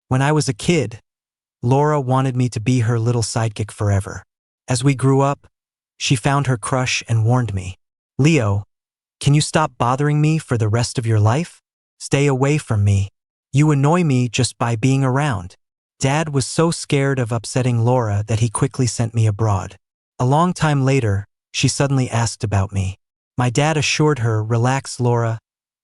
When I was a kid, Laura wanted me to be her little sidekick forever. As we grew up, she found her crush and warned me, "Leo, can you stop bothering me for the rest of your life? Stay away from me. You annoy me just by being around." Dad was so scared of upsetting Laura that he quickly sent me abroad. A long time later, she suddenly asked about me. My dad assured her, "Relax, Laura.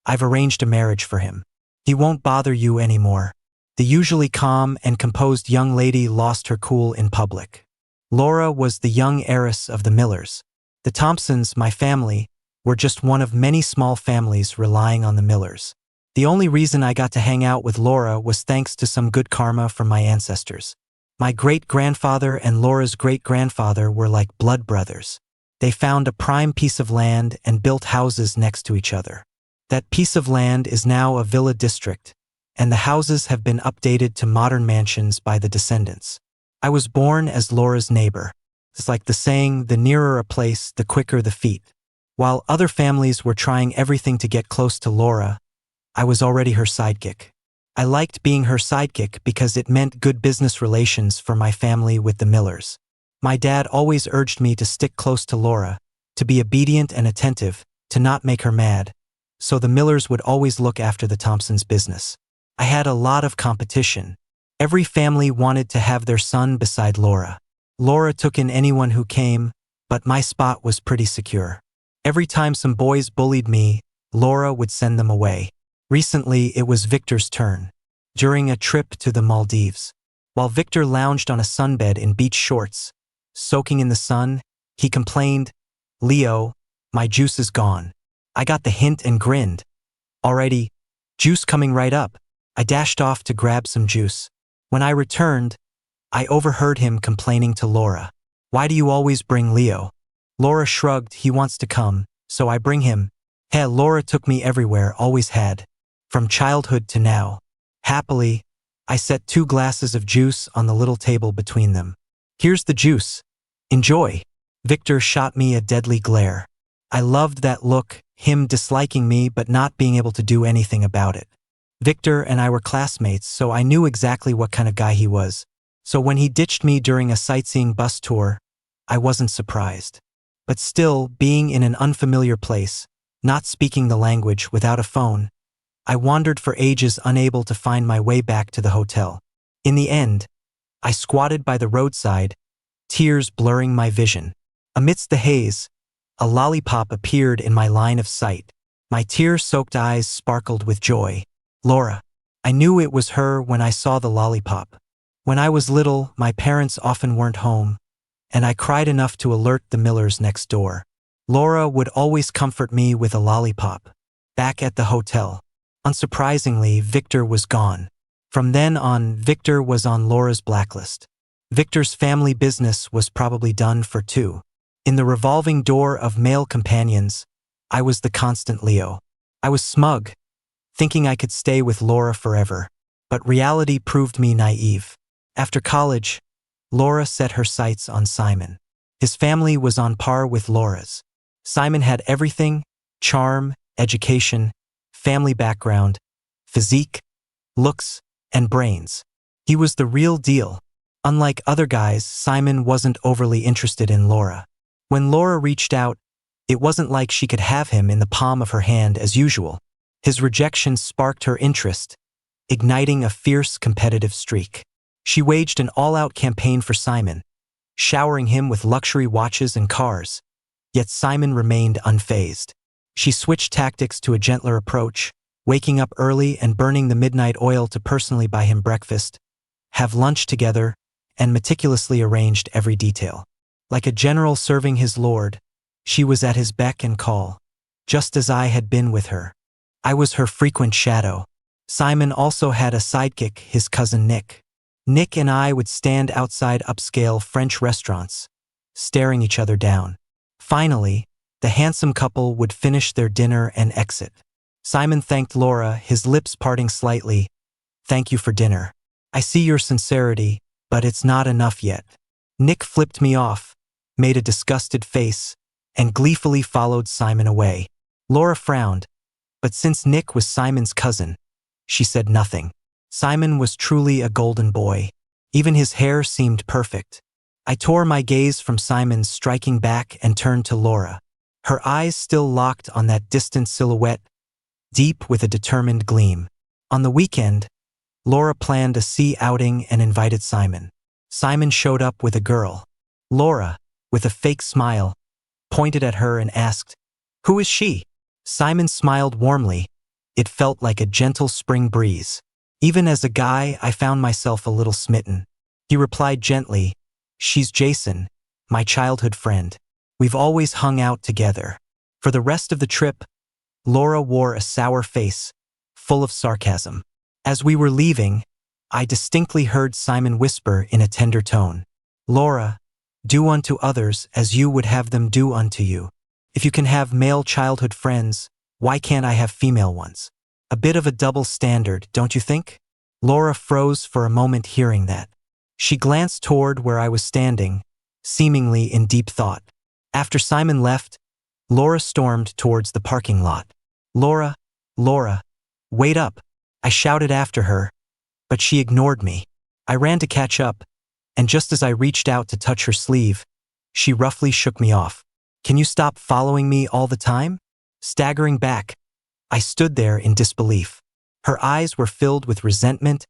I've arranged a marriage for him. He won't bother you anymore." The usually calm and composed young lady lost her cool in public. Laura was the young heiress of the Millers. The Thompsons, my family, were just one of many small families relying on the Millers. The only reason I got to hang out with Laura was thanks to some good karma from my ancestors. My great-grandfather and Laura's great-grandfather were like blood brothers. They found a prime piece of land and built houses next to each other. That piece of land is now a villa district, and the houses have been updated to modern mansions by the descendants. I was born as Laura's neighbor. It's like the saying, the nearer a place, the quicker the feet. While other families were trying everything to get close to Laura, I was already her sidekick. I liked being her sidekick because it meant good business relations for my family with the Millers. My dad always urged me to stick close to Laura, to be obedient and attentive, to not make her mad, so the Millers would always look after the Thompsons' business. I had a lot of competition. Every family wanted to have their son beside Laura. Laura took in anyone who came, but my spot was pretty secure. Every time some boys bullied me, Laura would send them away. Recently, it was Victor's turn. During a trip to the Maldives, while Victor lounged on a sunbed in beach shorts, soaking in the sun, he complained, "Leo, my juice is gone." I got the hint and grinned. "Alrighty, juice coming right up." I dashed off to grab some juice. When I returned, I overheard him complaining to Laura, "Why do you always bring Leo?" Laura shrugged, "He wants to come, so I bring him." Hey, Laura took me everywhere, always had. From childhood to now. Happily, I set 2 glasses of juice on the little table between them. "Here's the juice. Enjoy." Victor shot me a deadly glare. I loved that look, him disliking me but not being able to do anything about it. Victor and I were classmates, so I knew exactly what kind of guy he was. So when he ditched me during a sightseeing bus tour, I wasn't surprised. But still, being in an unfamiliar place, not speaking the language, without a phone, I wandered for ages, unable to find my way back to the hotel. In the end, I squatted by the roadside, tears blurring my vision. Amidst the haze, a lollipop appeared in my line of sight. My tear-soaked eyes sparkled with joy. Laura. I knew it was her when I saw the lollipop. When I was little, my parents often weren't home, and I cried enough to alert the Millers next door. Laura would always comfort me with a lollipop. Back at the hotel. Unsurprisingly, Victor was gone. From then on, Victor was on Laura's blacklist. Victor's family business was probably done for too. In the revolving door of male companions, I was the constant Leo. I was smug, thinking I could stay with Laura forever. But reality proved me naive. After college, Laura set her sights on Simon. His family was on par with Laura's. Simon had everything: charm, education, family background, physique, looks, and brains. He was the real deal. Unlike other guys, Simon wasn't overly interested in Laura. When Laura reached out, it wasn't like she could have him in the palm of her hand as usual. His rejection sparked her interest, igniting a fierce competitive streak. She waged an all-out campaign for Simon, showering him with luxury watches and cars. Yet Simon remained unfazed. She switched tactics to a gentler approach, waking up early and burning the midnight oil to personally buy him breakfast, have lunch together, and meticulously arranged every detail. Like a general serving his lord, she was at his beck and call, just as I had been with her. I was her frequent shadow. Simon also had a sidekick, his cousin Nick. Nick and I would stand outside upscale French restaurants, staring each other down. Finally, the handsome couple would finish their dinner and exit. Simon thanked Laura, his lips parting slightly. "Thank you for dinner. I see your sincerity, but it's not enough yet." Nick flipped me off, made a disgusted face, and gleefully followed Simon away. Laura frowned, but since Nick was Simon's cousin, she said nothing. Simon was truly a golden boy. Even his hair seemed perfect. I tore my gaze from Simon's striking back and turned to Laura. Her eyes still locked on that distant silhouette, deep with a determined gleam. On the weekend, Laura planned a sea outing and invited Simon. Simon showed up with a girl. Laura, with a fake smile, pointed at her and asked, "Who is she?" Simon smiled warmly. It felt like a gentle spring breeze. Even as a guy, I found myself a little smitten. He replied gently, "She's Jason, my childhood friend. We've always hung out together." For the rest of the trip, Laura wore a sour face, full of sarcasm. As we were leaving, I distinctly heard Simon whisper in a tender tone, "Laura, do unto others as you would have them do unto you. If you can have male childhood friends, why can't I have female ones?" A bit of a double standard, don't you think? Laura froze for a moment hearing that. She glanced toward where I was standing, seemingly in deep thought. After Simon left, Laura stormed towards the parking lot. "Laura, Laura, wait up," I shouted after her, but she ignored me. I ran to catch up, and just as I reached out to touch her sleeve, she roughly shook me off. "Can you stop following me all the time?" Staggering back, I stood there in disbelief. Her eyes were filled with resentment,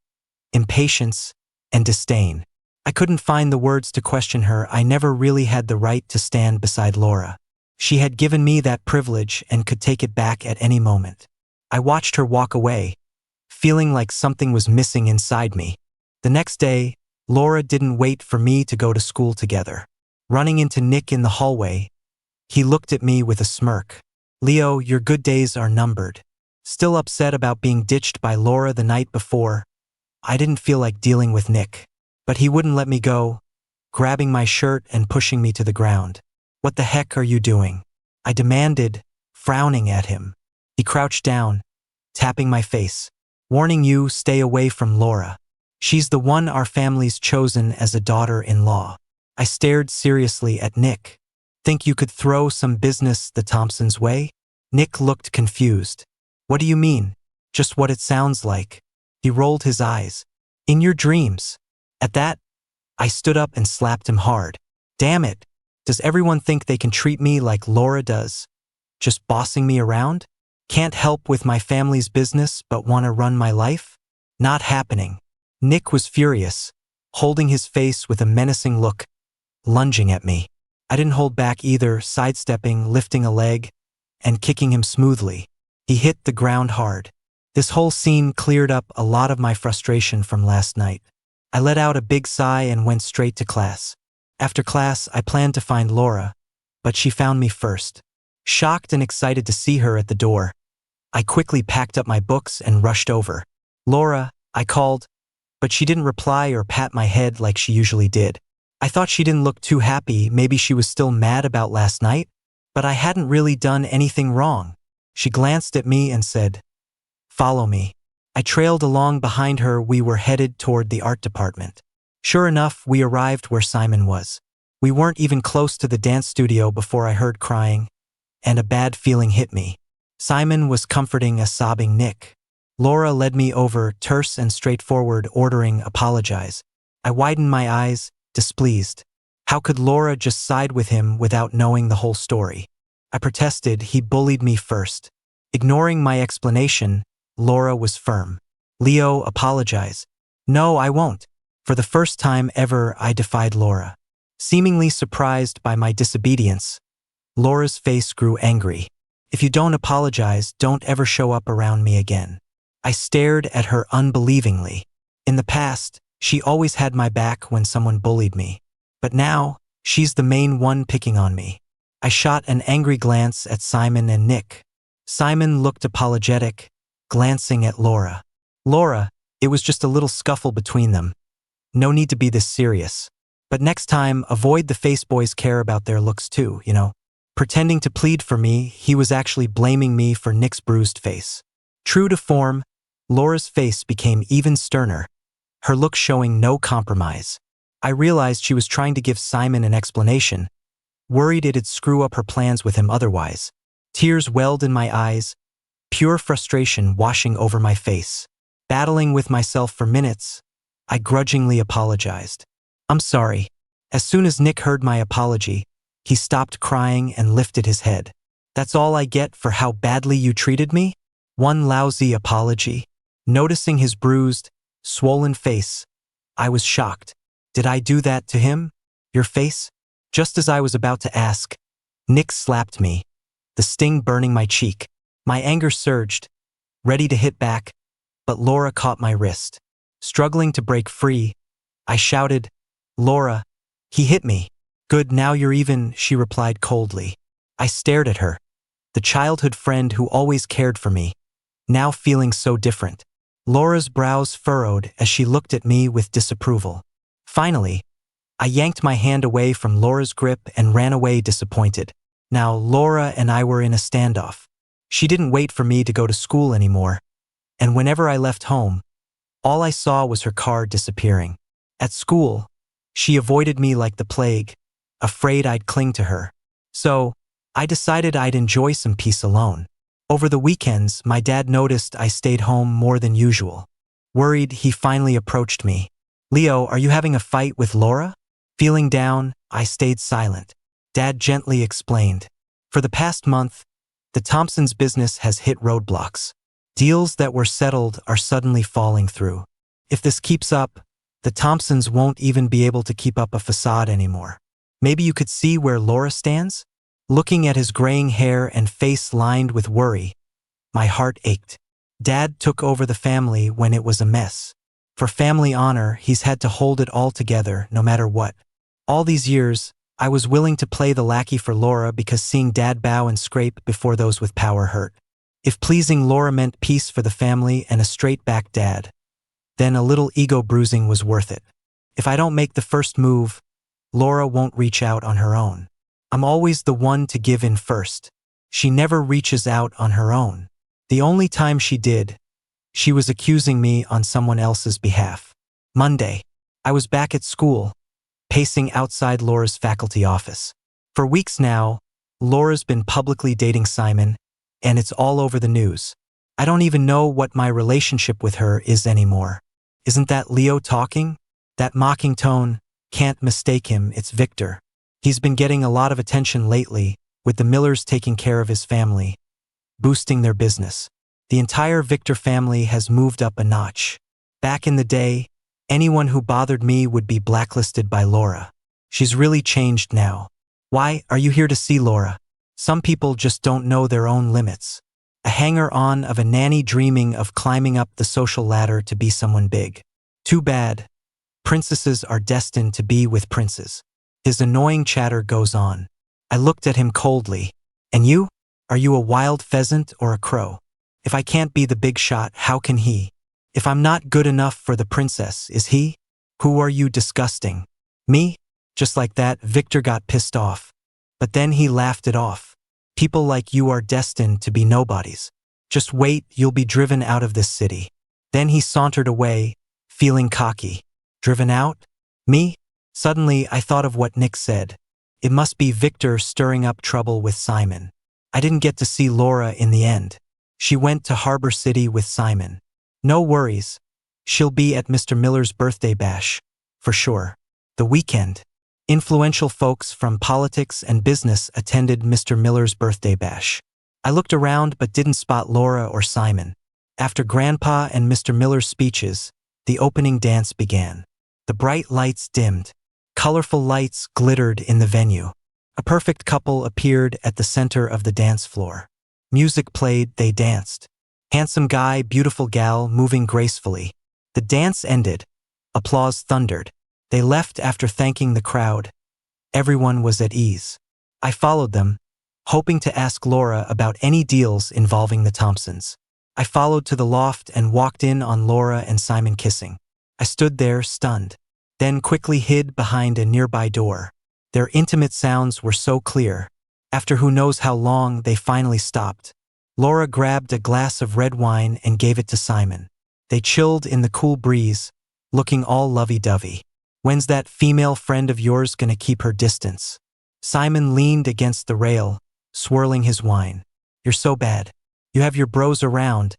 impatience, and disdain. I couldn't find the words to question her. I never really had the right to stand beside Laura. She had given me that privilege and could take it back at any moment. I watched her walk away, feeling like something was missing inside me. The next day, Laura didn't wait for me to go to school together. Running into Nick in the hallway, he looked at me with a smirk. "Leo, your good days are numbered." Still upset about being ditched by Laura the night before, I didn't feel like dealing with Nick. But he wouldn't let me go, grabbing my shirt and pushing me to the ground. "What the heck are you doing?" I demanded, frowning at him. He crouched down, tapping my face. "Warning you, stay away from Laura. She's the one our family's chosen as a daughter-in-law." I stared seriously at Nick. "Think you could throw some business the Thompsons' way?" Nick looked confused. "What do you mean?" "Just what it sounds like." He rolled his eyes. "In your dreams." At that, I stood up and slapped him hard. "Damn it. Does everyone think they can treat me like Laura does? Just bossing me around? Can't help with my family's business but want to run my life? Not happening." Nick was furious, holding his face with a menacing look, lunging at me. I didn't hold back either, sidestepping, lifting a leg, and kicking him smoothly. He hit the ground hard. This whole scene cleared up a lot of my frustration from last night. I let out a big sigh and went straight to class. After class, I planned to find Laura, but she found me first. Shocked and excited to see her at the door, I quickly packed up my books and rushed over. "Laura," I called, but she didn't reply or pat my head like she usually did. I thought she didn't look too happy, maybe she was still mad about last night, but I hadn't really done anything wrong. She glanced at me and said, "Follow me." I trailed along behind her. We were headed toward the art department. Sure enough, we arrived where Simon was. We weren't even close to the dance studio before I heard crying, and a bad feeling hit me. Simon was comforting a sobbing Nick. Laura led me over, terse and straightforward, ordering apologize. I widened my eyes, displeased. How could Laura just side with him without knowing the whole story? I protested. He bullied me first. Ignoring my explanation, Laura was firm. "Leo, apologize." "No, I won't." For the first time ever, I defied Laura. Seemingly surprised by my disobedience, Laura's face grew angry. "If you don't apologize, don't ever show up around me again." I stared at her unbelievingly. In the past, she always had my back when someone bullied me. But now, she's the main one picking on me. I shot an angry glance at Simon and Nick. Simon looked apologetic, glancing at Laura. "Laura, it was just a little scuffle between them. No need to be this serious. But next time, avoid the face boys care about their looks too, you know." Pretending to plead for me, he was actually blaming me for Nick's bruised face. True to form, Laura's face became even sterner, her look showing no compromise. I realized she was trying to give Simon an explanation, worried it'd screw up her plans with him otherwise. Tears welled in my eyes, pure frustration washing over my face. Battling with myself for minutes, I grudgingly apologized. I'm sorry. As soon as Nick heard my apology, he stopped crying and lifted his head. That's all I get for how badly you treated me? One lousy apology? Noticing his bruised, swollen face, I was shocked. Did I do that to him? Your face? Just as I was about to ask, Nick slapped me, the sting burning my cheek. My anger surged, ready to hit back, but Laura caught my wrist. Struggling to break free, I shouted, Laura, he hit me. Good, now you're even, she replied coldly. I stared at her, the childhood friend who always cared for me, now feeling so different. Laura's brows furrowed as she looked at me with disapproval. Finally, I yanked my hand away from Laura's grip and ran away disappointed. Now Laura and I were in a standoff. She didn't wait for me to go to school anymore, and whenever I left home, all I saw was her car disappearing. At school, she avoided me like the plague, afraid I'd cling to her. So, I decided I'd enjoy some peace alone. Over the weekends, my dad noticed I stayed home more than usual. Worried, he finally approached me. Leo, are you having a fight with Laura? Feeling down, I stayed silent. Dad gently explained. For the past month, the Thompsons' business has hit roadblocks. Deals that were settled are suddenly falling through. If this keeps up, the Thompsons won't even be able to keep up a facade anymore. Maybe you could see where Laura stands? Looking at his graying hair and face lined with worry, my heart ached. Dad took over the family when it was a mess. For family honor, he's had to hold it all together, no matter what. All these years, I was willing to play the lackey for Laura because seeing Dad bow and scrape before those with power hurt. If pleasing Laura meant peace for the family and a straight-backed dad, then a little ego bruising was worth it. If I don't make the first move, Laura won't reach out on her own. I'm always the one to give in first. She never reaches out on her own. The only time she did, she was accusing me on someone else's behalf. Monday, I was back at school, pacing outside Laura's faculty office. For weeks now, Laura's been publicly dating Simon, and it's all over the news. I don't even know what my relationship with her is anymore. Isn't that Leo talking? That mocking tone, can't mistake him, it's Victor. He's been getting a lot of attention lately, with the Millers taking care of his family, boosting their business. The entire Victor family has moved up a notch. Back in the day, anyone who bothered me would be blacklisted by Laura. She's really changed now. Why are you here to see Laura? Some people just don't know their own limits. A hanger-on of a nanny dreaming of climbing up the social ladder to be someone big. Too bad. Princesses are destined to be with princes. His annoying chatter goes on. I looked at him coldly. And you? Are you a wild pheasant or a crow? If I can't be the big shot, how can he? If I'm not good enough for the princess, is he? Who are you, disgusting? Me? Just like that, Victor got pissed off. But then he laughed it off. People like you are destined to be nobodies. Just wait, you'll be driven out of this city. Then he sauntered away, feeling cocky. Driven out? Me? Suddenly, I thought of what Nick said. It must be Victor stirring up trouble with Simon. I didn't get to see Laura in the end. She went to Harbor City with Simon. No worries. She'll be at Mr. Miller's birthday bash. For sure. The weekend. Influential folks from politics and business attended Mr. Miller's birthday bash. I looked around but didn't spot Laura or Simon. After Grandpa and Mr. Miller's speeches, the opening dance began. The bright lights dimmed. Colorful lights glittered in the venue. A perfect couple appeared at the center of the dance floor. Music played, they danced. Handsome guy, beautiful gal, moving gracefully. The dance ended. Applause thundered. They left after thanking the crowd. Everyone was at ease. I followed them, hoping to ask Laura about any deals involving the Thompsons. I followed to the loft and walked in on Laura and Simon kissing. I stood there, stunned, then quickly hid behind a nearby door. Their intimate sounds were so clear. After who knows how long, they finally stopped. Laura grabbed a glass of red wine and gave it to Simon. They chilled in the cool breeze, looking all lovey-dovey. When's that female friend of yours gonna keep her distance? Simon leaned against the rail, swirling his wine. You're so bad. You have your bros around,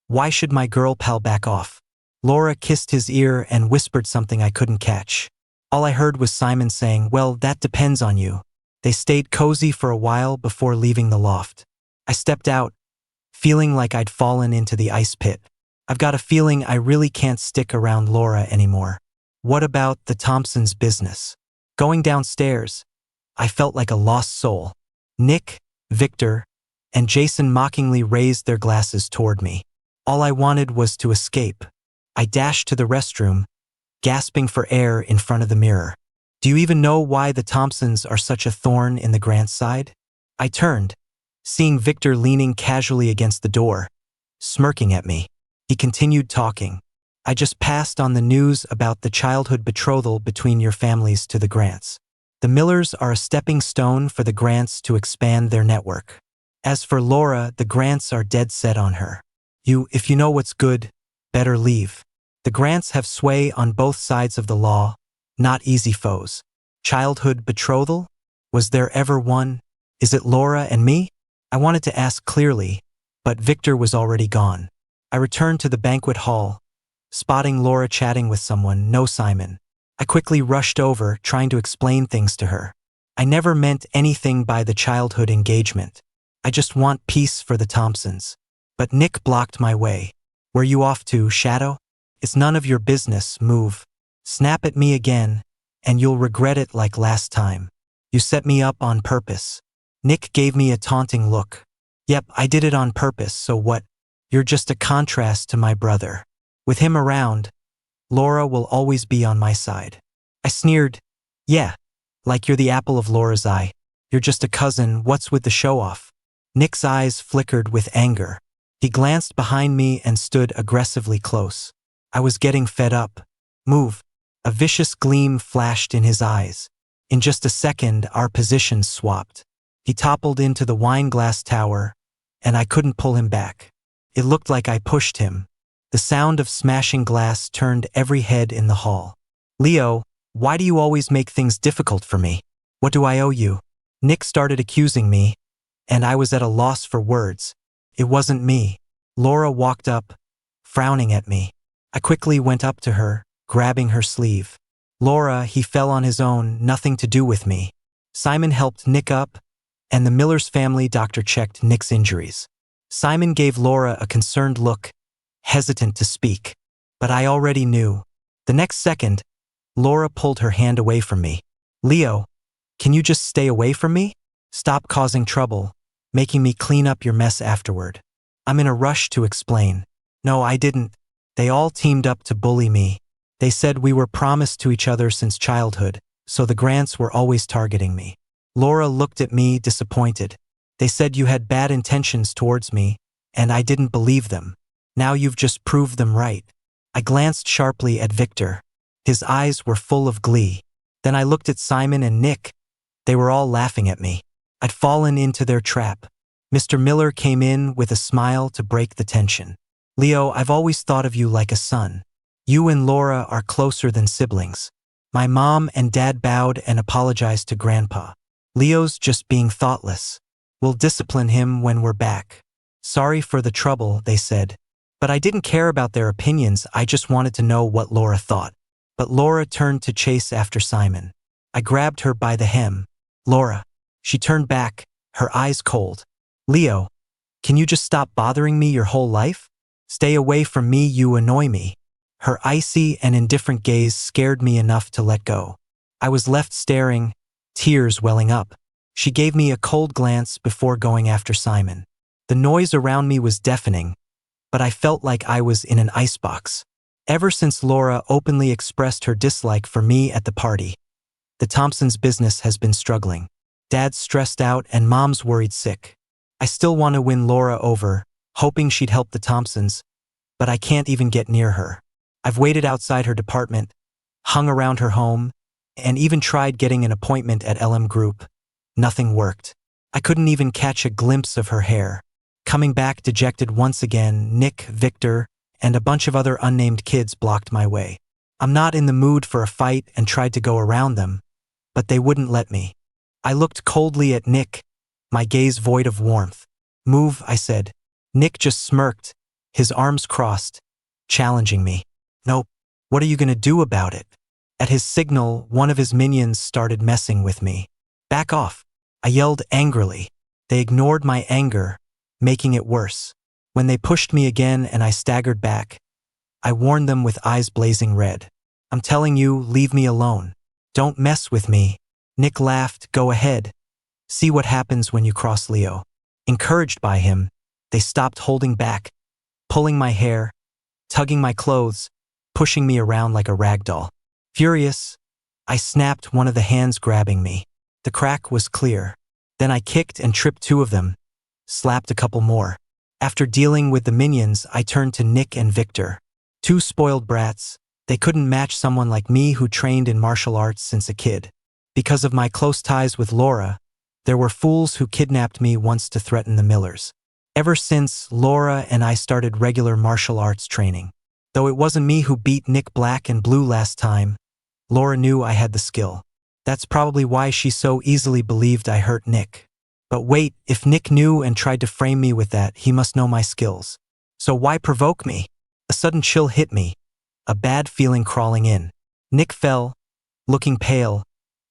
Why should my girl pal back off? Laura kissed his ear and whispered something I couldn't catch. All I heard was Simon saying, well, that depends on you. They stayed cozy for a while before leaving the loft. I stepped out, feeling like I'd fallen into the ice pit. I've got a feeling I really can't stick around Laura anymore. What about the Thompsons' business? Going downstairs, I felt like a lost soul. Nick, Victor, and Jason mockingly raised their glasses toward me. All I wanted was to escape. I dashed to the restroom, gasping for air in front of the mirror. Do you even know why the Thompsons are such a thorn in the Grant's side? I turned, seeing Victor leaning casually against the door, smirking at me. He continued talking. I just passed on the news about the childhood betrothal between your families to the Grants. The Millers are a stepping stone for the Grants to expand their network. As for Laura, the Grants are dead set on her. If you know what's good, better leave. The Grants have sway on both sides of the law, not easy foes. Childhood betrothal? Was there ever one? Is it Laura and me? I wanted to ask clearly, but Victor was already gone. I returned to the banquet hall, spotting Laura chatting with someone, no Simon. I quickly rushed over, trying to explain things to her. I never meant anything by the childhood engagement. I just want peace for the Thompsons. But Nick blocked my way. Where you off to, Shadow? It's none of your business, move. Snap at me again, and you'll regret it like last time. You set me up on purpose. Nick gave me a taunting look. Yep, I did it on purpose, so what? You're just a contrast to my brother. With him around, Laura will always be on my side. I sneered. Yeah, like you're the apple of Laura's eye. You're just a cousin, what's with the show-off? Nick's eyes flickered with anger. He glanced behind me and stood aggressively close. I was getting fed up. Move. A vicious gleam flashed in his eyes. In just a second, our positions swapped. He toppled into the wine glass tower, and I couldn't pull him back. It looked like I pushed him. The sound of smashing glass turned every head in the hall. Leo, why do you always make things difficult for me? What do I owe you? Nick started accusing me, and I was at a loss for words. It wasn't me. Laura walked up, frowning at me. I quickly went up to her, grabbing her sleeve. Laura, he fell on his own, nothing to do with me. Simon helped Nick up, and the Miller's family doctor checked Nick's injuries. Simon gave Laura a concerned look, hesitant to speak. But I already knew. The next second, Laura pulled her hand away from me. Leo, can you just stay away from me? Stop causing trouble, making me clean up your mess afterward. I'm in a rush to explain. No, I didn't. They all teamed up to bully me. They said we were promised to each other since childhood, so the Grants were always targeting me. Laura looked at me disappointed. They said you had bad intentions towards me, and I didn't believe them. Now you've just proved them right. I glanced sharply at Victor. His eyes were full of glee. Then I looked at Simon and Nick. They were all laughing at me. I'd fallen into their trap. Mr. Miller came in with a smile to break the tension. Leo, I've always thought of you like a son. You and Laura are closer than siblings. My mom and dad bowed and apologized to Grandpa. Leo's just being thoughtless. We'll discipline him when we're back. Sorry for the trouble, they said. But I didn't care about their opinions, I just wanted to know what Laura thought. But Laura turned to chase after Simon. I grabbed her by the hem. Laura. She turned back, her eyes cold. Leo, can you just stop bothering me your whole life? Stay away from me, you annoy me. Her icy and indifferent gaze scared me enough to let go. I was left staring, tears welling up. She gave me a cold glance before going after Simon. The noise around me was deafening, but I felt like I was in an icebox. Ever since Laura openly expressed her dislike for me at the party, the Thompsons' business has been struggling. Dad's stressed out and Mom's worried sick. I still want to win Laura over, hoping she'd help the Thompsons, but I can't even get near her. I've waited outside her department, hung around her home, and even tried getting an appointment at LM Group. Nothing worked. I couldn't even catch a glimpse of her hair. Coming back dejected once again, Nick, Victor, and a bunch of other unnamed kids blocked my way. I'm not in the mood for a fight and tried to go around them, but they wouldn't let me. I looked coldly at Nick, my gaze void of warmth. Move, I said. Nick just smirked, his arms crossed, challenging me. Nope. What are you gonna do about it? At his signal, one of his minions started messing with me. Back off. I yelled angrily. They ignored my anger, making it worse. When they pushed me again and I staggered back, I warned them with eyes blazing red. I'm telling you, leave me alone. Don't mess with me. Nick laughed. Go ahead. See what happens when you cross Leo. Encouraged by him, they stopped holding back, pulling my hair, tugging my clothes, pushing me around like a rag doll. Furious, I snapped one of the hands grabbing me. The crack was clear. Then I kicked and tripped two of them, slapped a couple more. After dealing with the minions, I turned to Nick and Victor. Two spoiled brats. They couldn't match someone like me who trained in martial arts since a kid. Because of my close ties with Laura, there were fools who kidnapped me once to threaten the Millers. Ever since, Laura and I started regular martial arts training. Though it wasn't me who beat Nick black and blue last time, Laura knew I had the skill. That's probably why she so easily believed I hurt Nick. But wait, if Nick knew and tried to frame me with that, he must know my skills. So why provoke me? A sudden chill hit me, a bad feeling crawling in. Nick fell, looking pale,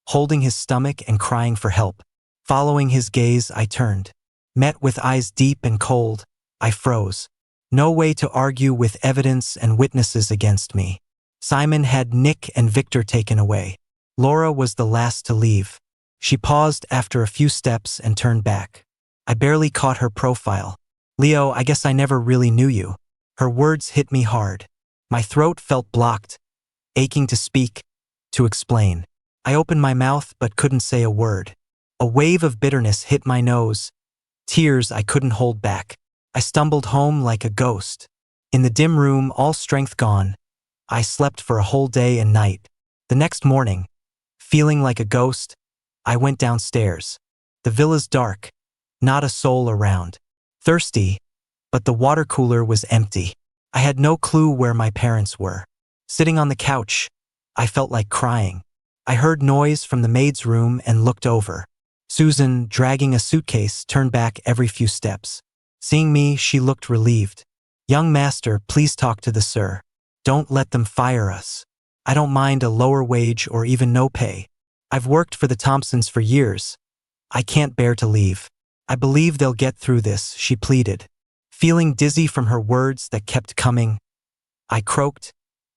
holding his stomach and crying for help. Following his gaze, I turned. Met with eyes deep and cold, I froze. No way to argue with evidence and witnesses against me. Simon had Nick and Victor taken away. Laura was the last to leave. She paused after a few steps and turned back. I barely caught her profile. Leo, I guess I never really knew you. Her words hit me hard. My throat felt blocked, aching to speak, to explain. I opened my mouth but couldn't say a word. A wave of bitterness hit my nose, tears I couldn't hold back. I stumbled home like a ghost. In the dim room, all strength gone, I slept for a whole day and night. The next morning, feeling like a ghost, I went downstairs. The villa's dark, not a soul around. Thirsty, but the water cooler was empty. I had no clue where my parents were. Sitting on the couch, I felt like crying. I heard noise from the maid's room and looked over. Susan, dragging a suitcase, turned back every few steps. Seeing me, she looked relieved. Young master, please talk to the sir. Don't let them fire us. I don't mind a lower wage or even no pay. I've worked for the Thompsons for years. I can't bear to leave. I believe they'll get through this, she pleaded. Feeling dizzy from her words that kept coming, I croaked.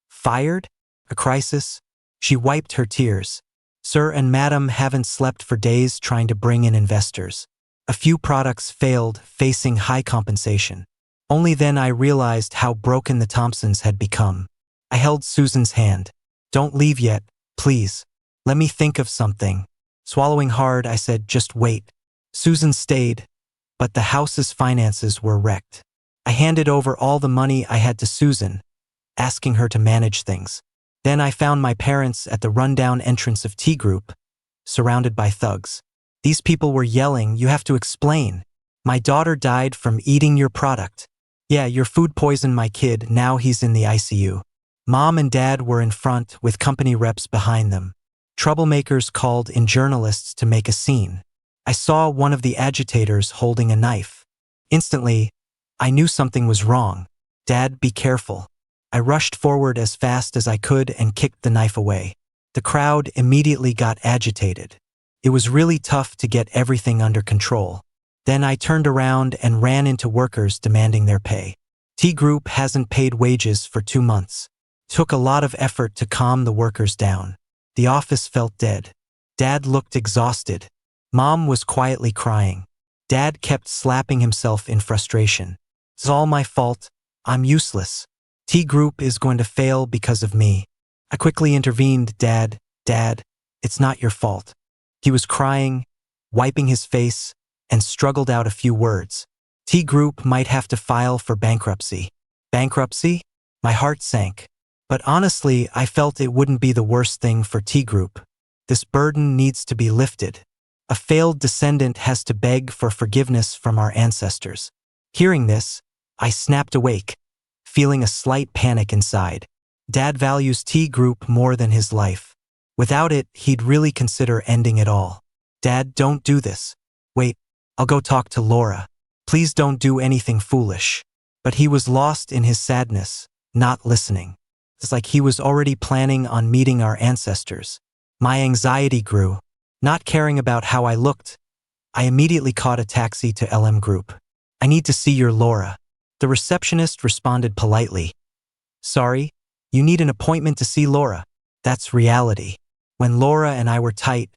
Fired? A crisis? She wiped her tears. Sir and Madam haven't slept for days trying to bring in investors. A few products failed, facing high compensation. Only then I realized how broken the Thompsons had become. I held Susan's hand. Don't leave yet, please. Let me think of something. Swallowing hard, I said, just wait. Susan stayed, but the house's finances were wrecked. I handed over all the money I had to Susan, asking her to manage things. Then I found my parents at the rundown entrance of T Group, surrounded by thugs. These people were yelling, "You have to explain. My daughter died from eating your product. Yeah, your food poisoned my kid, now he's in the ICU." Mom and Dad were in front with company reps behind them. Troublemakers called in journalists to make a scene. I saw one of the agitators holding a knife. Instantly, I knew something was wrong. Dad, be careful. I rushed forward as fast as I could and kicked the knife away. The crowd immediately got agitated. It was really tough to get everything under control. Then I turned around and ran into workers demanding their pay. T Group hasn't paid wages for 2 months. Took a lot of effort to calm the workers down. The office felt dead. Dad looked exhausted. Mom was quietly crying. Dad kept slapping himself in frustration. It's all my fault. I'm useless. T Group is going to fail because of me. I quickly intervened. Dad, it's not your fault. He was crying, wiping his face, and struggled out a few words. T Group might have to file for bankruptcy. Bankruptcy? My heart sank. But honestly, I felt it wouldn't be the worst thing for T Group. This burden needs to be lifted. A failed descendant has to beg for forgiveness from our ancestors. Hearing this, I snapped awake, feeling a slight panic inside. Dad values T Group more than his life. Without it, he'd really consider ending it all. Dad, don't do this. Wait, I'll go talk to Laura. Please don't do anything foolish. But he was lost in his sadness, not listening. It's like he was already planning on meeting our ancestors. My anxiety grew. Not caring about how I looked, I immediately caught a taxi to LM Group. I need to see your Laura. The receptionist responded politely. Sorry, you need an appointment to see Laura. That's reality. When Laura and I were tight,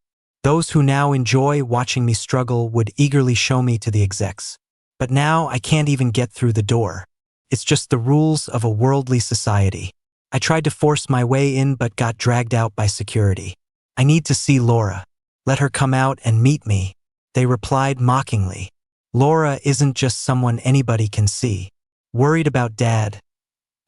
those who now enjoy watching me struggle would eagerly show me to the execs. But now I can't even get through the door. It's just the rules of a worldly society. I tried to force my way in but got dragged out by security. I need to see Laura. Let her come out and meet me. They replied mockingly. Laura isn't just someone anybody can see. Worried about Dad.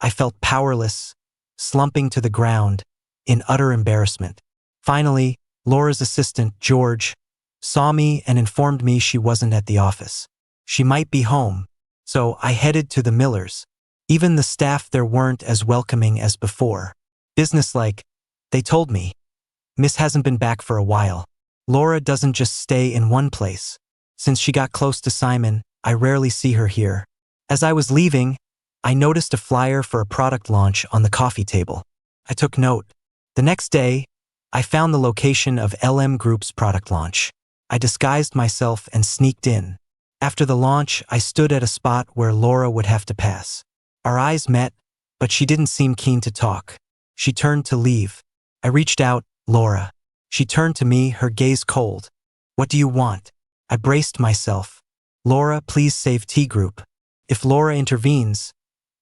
I felt powerless, slumping to the ground, in utter embarrassment. Finally, Laura's assistant, George, saw me and informed me she wasn't at the office. She might be home, so I headed to the Millers. Even the staff there weren't as welcoming as before. Businesslike, they told me. Miss hasn't been back for a while. Laura doesn't just stay in one place. Since she got close to Simon, I rarely see her here. As I was leaving, I noticed a flyer for a product launch on the coffee table. I took note. The next day, I found the location of LM Group's product launch. I disguised myself and sneaked in. After the launch, I stood at a spot where Laura would have to pass. Our eyes met, but she didn't seem keen to talk. She turned to leave. I reached out, Laura. She turned to me, her gaze cold. What do you want? I braced myself. Laura, please save T Group. If Laura intervenes,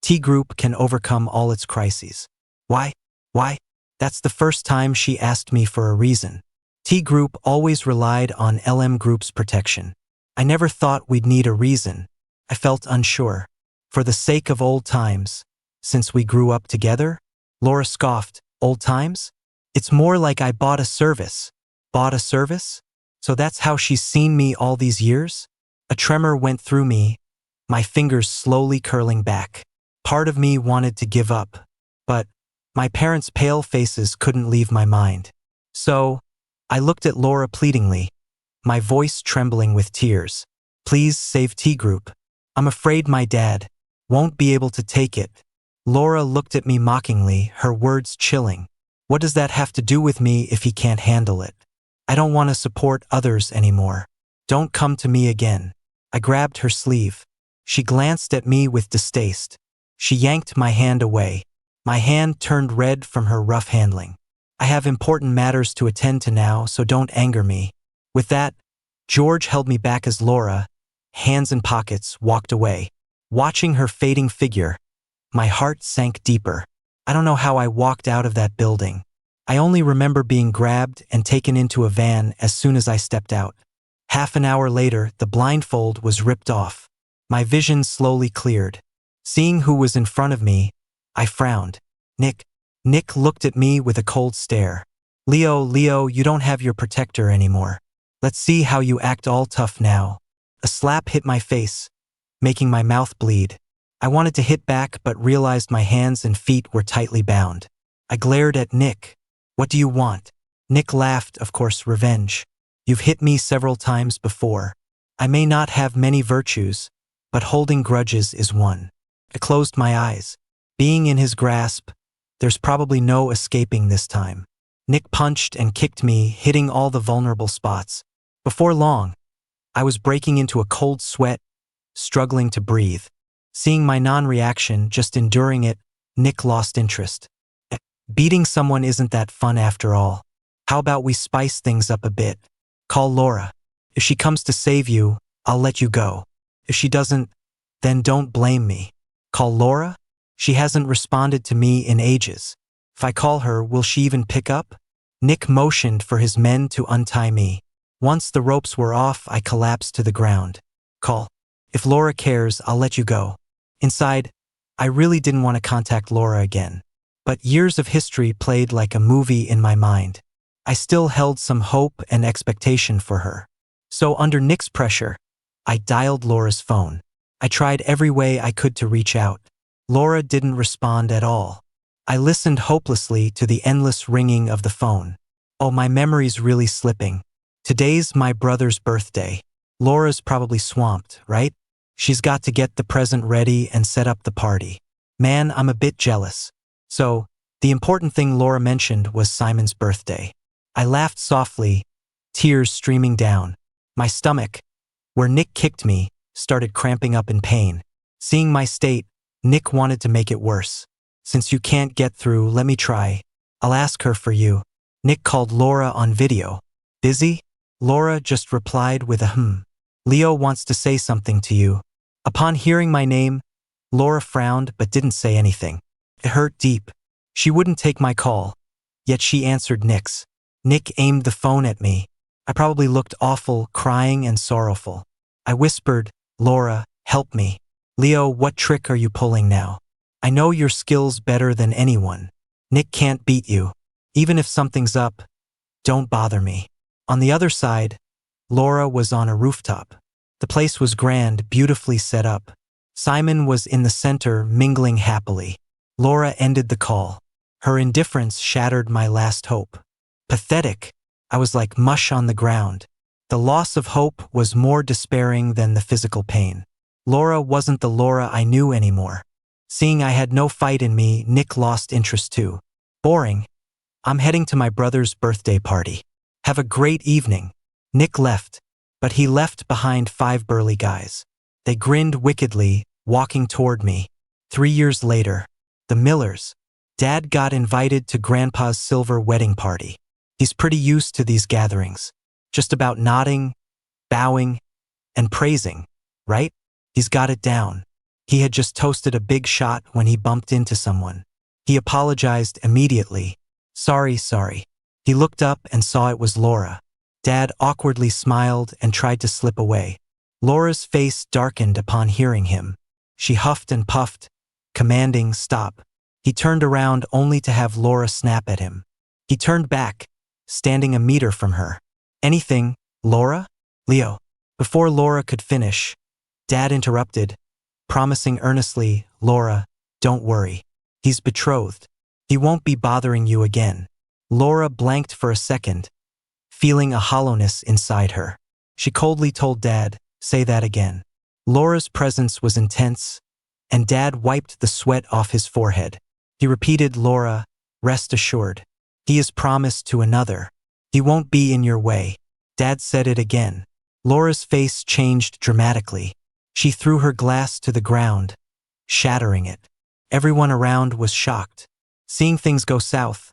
T Group can overcome all its crises. Why? Why? That's the first time she asked me for a reason. T Group always relied on LM Group's protection. I never thought we'd need a reason. I felt unsure. For the sake of old times, since we grew up together? Laura scoffed. Old times? It's more like I bought a service. Bought a service? So that's how she's seen me all these years? A tremor went through me, my fingers slowly curling back. Part of me wanted to give up, but my parents' pale faces couldn't leave my mind. So, I looked at Laura pleadingly, my voice trembling with tears. Please save T Group. I'm afraid my dad won't be able to take it. Laura looked at me mockingly, her words chilling. What does that have to do with me if he can't handle it? I don't want to support others anymore. Don't come to me again. I grabbed her sleeve. She glanced at me with distaste. She yanked my hand away. My hand turned red from her rough handling. I have important matters to attend to now, so don't anger me. With that, George held me back as Laura, hands in pockets, walked away. Watching her fading figure, my heart sank deeper. I don't know how I walked out of that building. I only remember being grabbed and taken into a van as soon as I stepped out. Half an hour later, the blindfold was ripped off. My vision slowly cleared. Seeing who was in front of me, I frowned. Nick. Nick looked at me with a cold stare. Leo, you don't have your protector anymore. Let's see how you act all tough now. A slap hit my face, making my mouth bleed. I wanted to hit back but realized my hands and feet were tightly bound. I glared at Nick. What do you want? Nick laughed, of course, revenge. You've hit me several times before. I may not have many virtues, but holding grudges is one. I closed my eyes. Being in his grasp, there's probably no escaping this time. Nick punched and kicked me, hitting all the vulnerable spots. Before long, I was breaking into a cold sweat, struggling to breathe. Seeing my non-reaction, just enduring it, Nick lost interest. Beating someone isn't that fun after all. How about we spice things up a bit? Call Laura. If she comes to save you, I'll let you go. If she doesn't, then don't blame me. Call Laura? She hasn't responded to me in ages. If I call her, will she even pick up? Nick motioned for his men to untie me. Once the ropes were off, I collapsed to the ground. Call. If Laura cares, I'll let you go. Inside, I really didn't want to contact Laura again. But years of history played like a movie in my mind. I still held some hope and expectation for her. So under Nick's pressure, I dialed Laura's phone. I tried every way I could to reach out. Laura didn't respond at all. I listened hopelessly to the endless ringing of the phone. Oh, my memory's really slipping. Today's my brother's birthday. Laura's probably swamped, right? She's got to get the present ready and set up the party. Man, I'm a bit jealous. So, the important thing Laura mentioned was Simon's birthday. I laughed softly, tears streaming down. My stomach, where Nick kicked me, started cramping up in pain. Seeing my state, Nick wanted to make it worse. Since you can't get through, let me try. I'll ask her for you. Nick called Laura on video. Busy? Laura just replied with a Leo wants to say something to you. Upon hearing my name, Laura frowned but didn't say anything. It hurt deep. She wouldn't take my call, yet she answered Nick's. Nick aimed the phone at me. I probably looked awful, crying and sorrowful. I whispered, Laura, help me. Leo, what trick are you pulling now? I know your skills better than anyone. Nick can't beat you. Even if something's up, don't bother me. On the other side, Laura was on a rooftop. The place was grand, beautifully set up. Simon was in the center, mingling happily. Laura ended the call. Her indifference shattered my last hope. Pathetic. I was like mush on the ground. The loss of hope was more despairing than the physical pain. Laura wasn't the Laura I knew anymore. Seeing I had no fight in me, Nick lost interest too. Boring. I'm heading to my brother's birthday party. Have a great evening. Nick left, but he left behind 5 burly guys. They grinned wickedly, walking toward me. 3 years later, the Millers. Dad got invited to Grandpa's silver wedding party. He's pretty used to these gatherings. Just about nodding, bowing, and praising, right? He's got it down. He had just toasted a big shot when he bumped into someone. He apologized immediately. Sorry. He looked up and saw it was Laura. Dad awkwardly smiled and tried to slip away. Laura's face darkened upon hearing him. She huffed and puffed, commanding stop. He turned around only to have Laura snap at him. He turned back, standing a meter from her. Anything, Laura? Leo. Before Laura could finish, Dad interrupted, promising earnestly, Laura, don't worry. He's betrothed. He won't be bothering you again. Laura blanked for a second, feeling a hollowness inside her. She coldly told Dad, say that again. Laura's presence was intense, and Dad wiped the sweat off his forehead. He repeated, Laura, rest assured. He is promised to another. He won't be in your way. Dad said it again. Laura's face changed dramatically. She threw her glass to the ground, shattering it. Everyone around was shocked. Seeing things go south,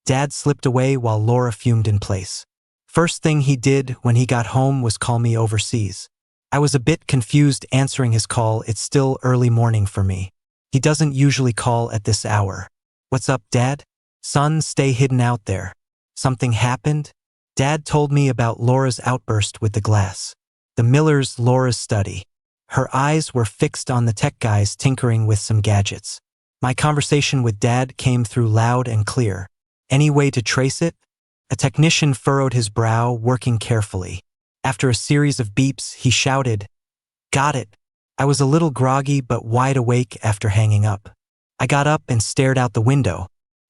Dad slipped away while Laura fumed in place. First thing he did when he got home was call me overseas. I was a bit confused answering his call. It's still early morning for me. He doesn't usually call at this hour. What's up, Dad? Son, stay hidden out there. Something happened? Dad told me about Laura's outburst with the glass. The Millers, Laura's study. Her eyes were fixed on the tech guys tinkering with some gadgets. My conversation with Dad came through loud and clear. Any way to trace it? A technician furrowed his brow, working carefully. After a series of beeps, he shouted, got it. I was a little groggy but wide awake after hanging up. I got up and stared out the window.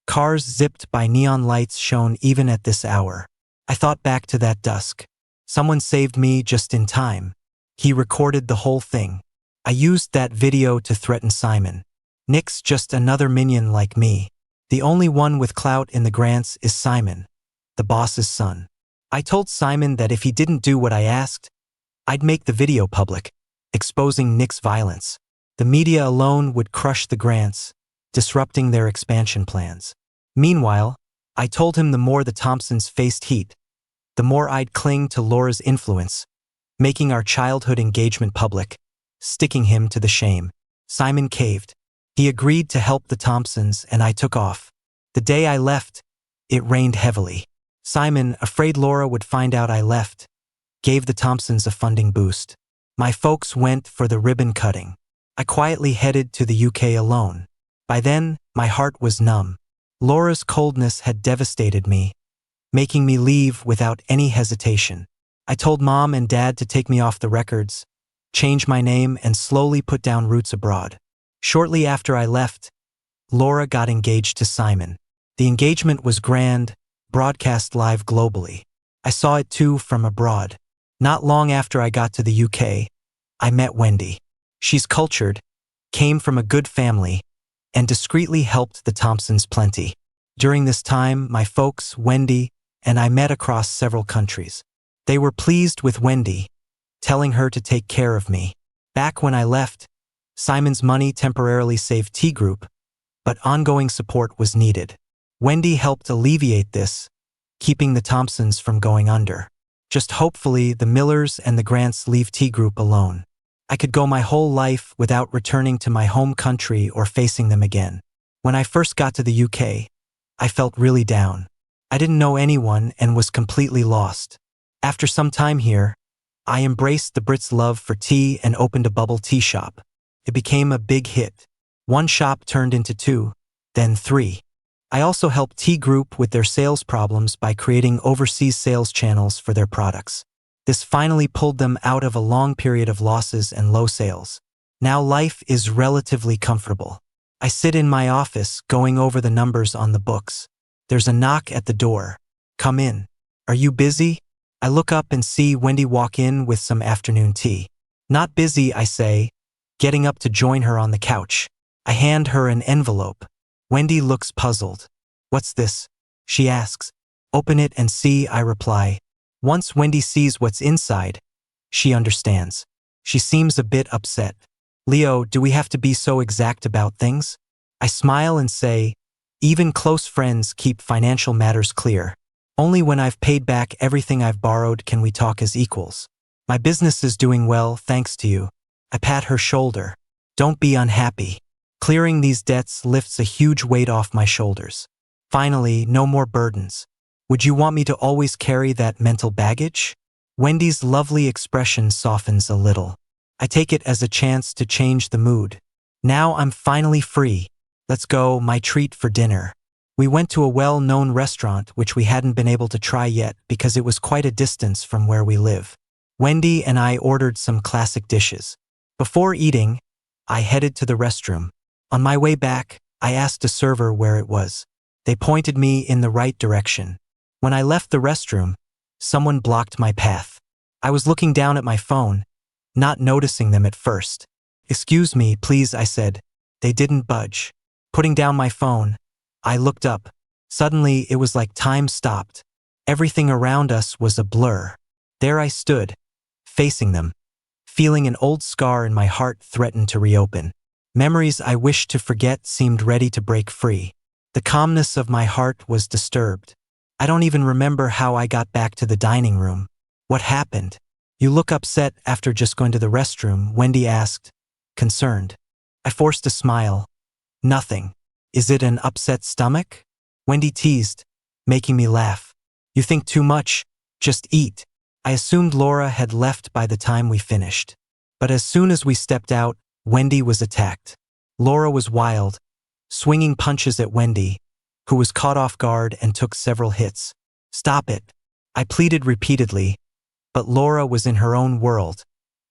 Cars zipped by, neon lights shone even at this hour. I thought back to that dusk. Someone saved me just in time. He recorded the whole thing. I used that video to threaten Simon. Nick's just another minion like me. The only one with clout in the grants is Simon, the boss's son. I told Simon that if he didn't do what I asked, I'd make the video public, exposing Nick's violence. The media alone would crush the grants, disrupting their expansion plans. Meanwhile, I told him the more the Thompsons faced heat, the more I'd cling to Laura's influence, making our childhood engagement public, sticking him to the shame. Simon caved. He agreed to help the Thompsons, and I took off. The day I left, it rained heavily. Simon, afraid Laura would find out I left, gave the Thompsons a funding boost. My folks went for the ribbon cutting. I quietly headed to the UK alone. By then, my heart was numb. Laura's coldness had devastated me, making me leave without any hesitation. I told Mom and Dad to take me off the records, change my name, and slowly put down roots abroad. Shortly after I left, Laura got engaged to Simon. The engagement was grand, broadcast live globally. I saw it too from abroad. Not long after I got to the UK, I met Wendy. She's cultured, came from a good family, and discreetly helped the Thompsons plenty. During this time, my folks, Wendy, and I met across several countries. They were pleased with Wendy, telling her to take care of me. Back when I left, Simon's money temporarily saved T Group, but ongoing support was needed. Wendy helped alleviate this, keeping the Thompsons from going under. Just hopefully the Millers and the Grants leave T Group alone. I could go my whole life without returning to my home country or facing them again. When I first got to the UK, I felt really down. I didn't know anyone and was completely lost. After some time here, I embraced the Brits' love for tea and opened a bubble tea shop. It became a big hit. One shop turned into 2, then 3. I also helped T Group with their sales problems by creating overseas sales channels for their products. This finally pulled them out of a long period of losses and low sales. Now life is relatively comfortable. I sit in my office going over the numbers on the books. There's a knock at the door. Come in. Are you busy? I look up and see Wendy walk in with some afternoon tea. Not busy, I say, getting up to join her on the couch. I hand her an envelope. Wendy looks puzzled. What's this? She asks. Open it and see, I reply. Once Wendy sees what's inside, she understands. She seems a bit upset. Leo, do we have to be so exact about things? I smile and say, even close friends keep financial matters clear. Only when I've paid back everything I've borrowed can we talk as equals. My business is doing well, thanks to you. I pat her shoulder. Don't be unhappy. Clearing these debts lifts a huge weight off my shoulders. Finally, no more burdens. Would you want me to always carry that mental baggage? Wendy's lovely expression softens a little. I take it as a chance to change the mood. Now I'm finally free. Let's go, my treat for dinner. We went to a well-known restaurant which we hadn't been able to try yet because it was quite a distance from where we live. Wendy and I ordered some classic dishes. Before eating, I headed to the restroom. On my way back, I asked a server where it was. They pointed me in the right direction. When I left the restroom, someone blocked my path. I was looking down at my phone, not noticing them at first. Excuse me, please, I said. They didn't budge. Putting down my phone, I looked up. Suddenly, it was like time stopped. Everything around us was a blur. There I stood, facing them, feeling an old scar in my heart threatened to reopen. Memories I wished to forget seemed ready to break free. The calmness of my heart was disturbed. I don't even remember how I got back to the dining room. What happened? You look upset after just going to the restroom, Wendy asked, concerned. I forced a smile. Nothing. Is it an upset stomach? Wendy teased, making me laugh. You think too much. Just eat. I assumed Laura had left by the time we finished. But as soon as we stepped out, Wendy was attacked. Laura was wild, swinging punches at Wendy, who was caught off guard and took several hits. Stop it. I pleaded repeatedly, but Laura was in her own world,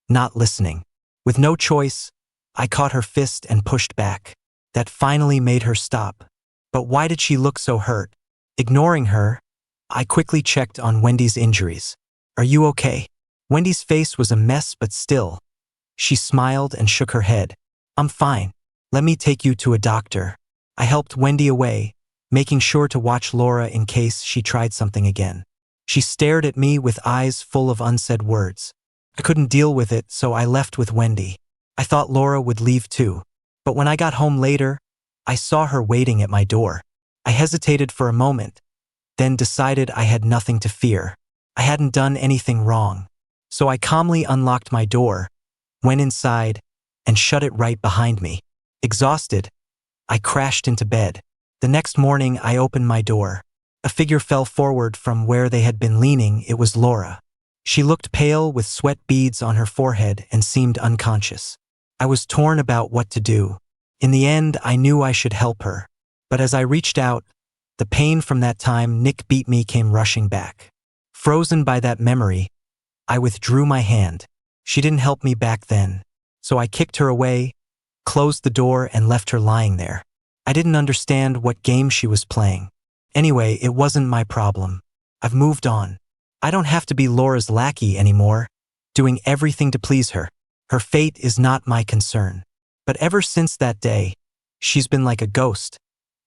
not listening. With no choice, I caught her fist and pushed back. That finally made her stop. But why did she look so hurt? Ignoring her, I quickly checked on Wendy's injuries. Are you okay? Wendy's face was a mess, but still. She smiled and shook her head. I'm fine. Let me take you to a doctor. I helped Wendy away, making sure to watch Laura in case she tried something again. She stared at me with eyes full of unsaid words. I couldn't deal with it, so I left with Wendy. I thought Laura would leave too. But when I got home later, I saw her waiting at my door. I hesitated for a moment, then decided I had nothing to fear. I hadn't done anything wrong. So I calmly unlocked my door, went inside, and shut it right behind me. Exhausted, I crashed into bed. The next morning, I opened my door. A figure fell forward from where they had been leaning. It was Laura. She looked pale with sweat beads on her forehead and seemed unconscious. I was torn about what to do. In the end, I knew I should help her. But as I reached out, the pain from that time Nick beat me came rushing back. Frozen by that memory, I withdrew my hand. She didn't help me back then, so I kicked her away, closed the door, and left her lying there. I didn't understand what game she was playing. Anyway, it wasn't my problem. I've moved on. I don't have to be Laura's lackey anymore, doing everything to please her. Her fate is not my concern. But ever since that day, she's been like a ghost,